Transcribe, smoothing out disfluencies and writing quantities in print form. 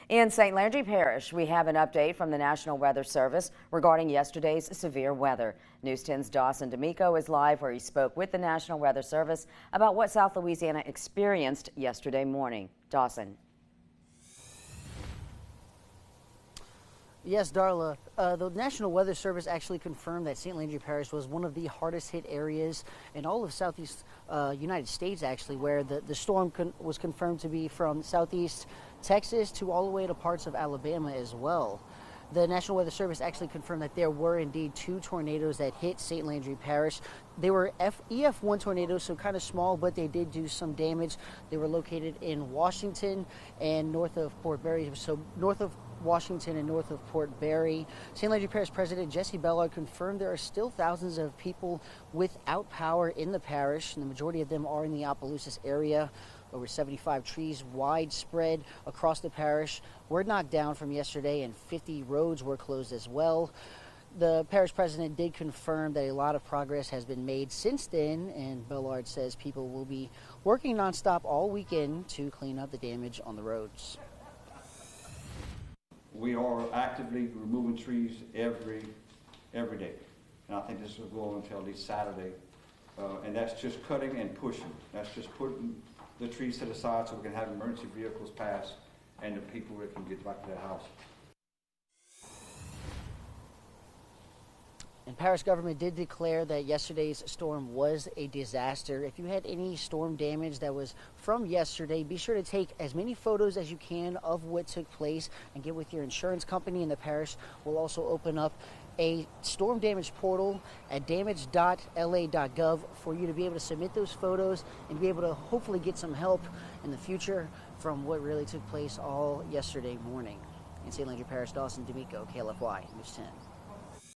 In St. Landry Parish, we have an update from the National Weather Service regarding yesterday's severe weather. News 10's Dawson D'Amico is live where he spoke with the National Weather Service about what South Louisiana experienced yesterday morning. Dawson. Yes, Darla. The National Weather Service actually confirmed that St. Landry Parish was one of the hardest hit areas in all of southeast United States, actually, where the storm was confirmed to be from southeast Texas to all the way to parts of Alabama as well. The National Weather Service actually confirmed that there were indeed 2 tornadoes that hit St. Landry Parish. They were EF-1 tornadoes, so kind of small, but they did do some damage. They were located in Washington and north of Port Barry, so north of Washington and north of Port Barry. St. Landry Parish President Jesse Bellard confirmed there are still thousands of people without power in the parish, and the majority of them are in the Opelousas area. Over 75 trees widespread across the parish were knocked down from yesterday, and 50 roads were closed as well. The parish president did confirm that a lot of progress has been made since then, and Bellard says people will be working nonstop all weekend to clean up the damage on the roads. We are actively removing trees every day, and I think this will go on until at least Saturday. And that's just cutting and pushing. That's just putting the trees to the side so we can have emergency vehicles pass and the people that can get back to their house. And parish government did declare that yesterday's storm was a disaster. If you had any storm damage that was from yesterday, be sure to take as many photos as you can of what took place and get with your insurance company. And the parish will also open up a storm damage portal at damage.la.gov for you to be able to submit those photos and be able to hopefully get some help in the future from what really took place all yesterday morning. In St. Landry Parish, Dawson D'Amico, KLFY News 10.